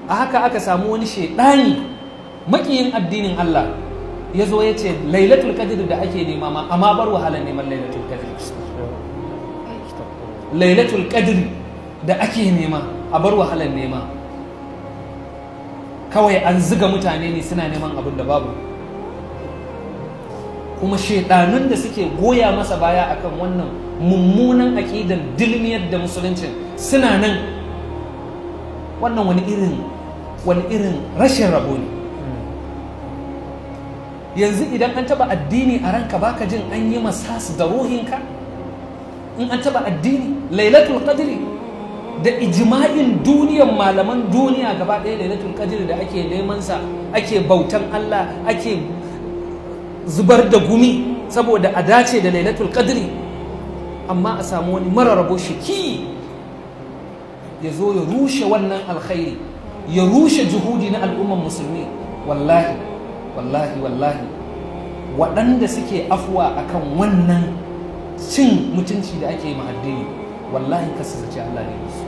a haka aka samu wani shaidani makiyin addinin Allah ya zo ya ce lailatul qadr da ake nema ma amma bar wahalar neman lailatul qadr. Lailatul qadr da ake nema a bar wahalar nema, kawai an ziga mutane ne suna neman abin da babu. Kuma shaidanun da suke goya masa baya akan wannan mummunan aƙidan dilmiyar da musuluncin suna nan. Wannan wani irin rashin rabo ne. Yanzu idan an taba addini a ranka baka jin an yi masas da ruhinka. In an taba addini, lailatul qadri da ijma'in duniyar malaman duniya gaba ɗaya, lailatul qadri da ake neman sa, ake bautan Allah, ake zubar da gumi saboda a dace da lailatul qadri, amma a samu wani mara rabo shiki ya zo ya rushe wannan alkhairi, ya rushe juhudi na al'ummar musulmi. Wallahi wallahi wallahi waɗanda suke afuwa akan wannan cin mutunci da ake yi ma addini, wallahi ka sace Allah ne musu.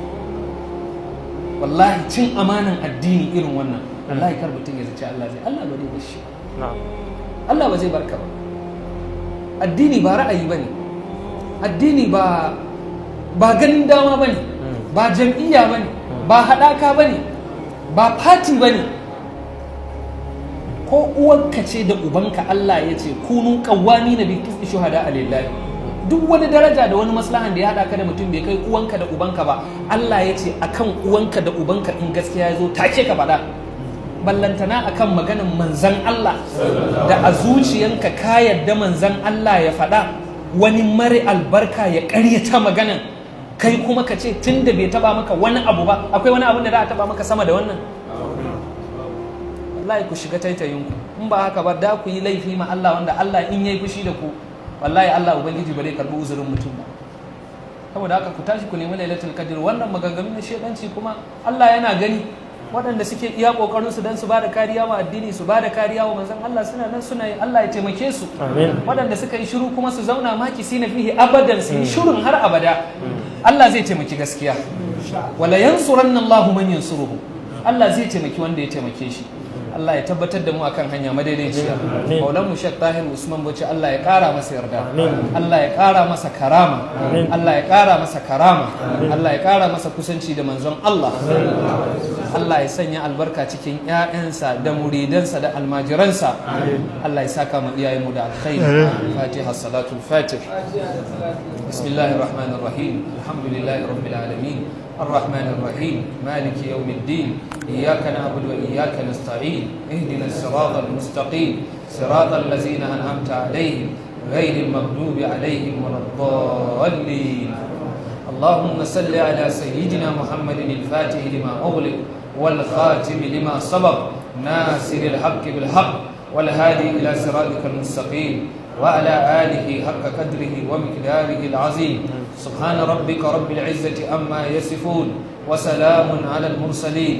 Wallahi cin amanan addini irin wannan, wallahi kar mutum ya zace Allah ba zai bar shi. Allah ba zai barka ba. Addini ba ra'ayi bane, addini ba ganin dama bane, ba jam'iyya bane, ba haɗaka bane, ba fati bane. Ko uwanka ce da ubanka, Allah ya ce kunu qawwamina bi qisti shuhada lillahi. Duk wani daraja da wani maslahan da ya haɗa ka da mutum bai kai uwanka da ubanka ba, Allah ya ce akan uwanka da ubanka in gaskiya ya zo take ka faɗa. Ballantana akan maganan manzan Allah da a zuciyanka ka yadda manzan Allah ya faɗa, wani mare albarka ya ƙaryata maganan, kai kuma ka ce tun da bai taba maka wani abu ba, akwai wani abun da za a taba maka sama da wannan? Wallahi ku shiga taitayinku, in ba haka ba da ku yi laifi ma Allah, wanda Allah in yayi fushi da ku, wallahi Allah ubangiji ba zai karbi uzurin mutum ba. Saboda haka ku tashi ku nemi lailatul qadr. Wannan maganganun na shedanci kuma Allah yana gani. Waɗanda suke iya kokarin su dan su bada kariya wa addini, su bada kariya wa manzon Allah, suna nan suna yi. Allah ya taimake su. Waɗanda suka yi shiru kuma su zauna makisina fihi abadan, su yi shirun har abada. Allah zai taimaki gaskiya. Wala yansuranna Allahu man yansuruhu. Allah zai taimaki wanda ya taimake shi. Allah ya tabbatar da mu akan hanya madaidaiciya. Maulan mu Sheikh Tahir Usman Bauchi, Allah ya kara masa yarda, Allah ya kara masa karama, Allah ya kara masa karama, Allah ya kara masa kusanci da manzon Allah. Allah ya sanya albarka cikin ƴaƴansa da muridansa da almajiransa. Allah ya saka mu iyayenmu da alkhairi. Fatiha salatul fatih. Bismillahir rahmanir rahim. Alhamdulillahi rabbil alamin. الرحمن الرحيم مالك يوم الدين إياك نعبد وإياك نستعين اهدنا الصراط المستقيم صراط الذين أنعمت عليهم غير المغضوب عليهم ولا الضالين. اللهم صل على سيدنا محمد الفاتح لما أغلق والخاتم لما سبق ناصر الحق بالحق والهادي إلى صراطك المستقيم وعلى آله حق قدره ومقداره العظيم. سبحان ربك رب العزة عما يصفون وسلام على المرسلين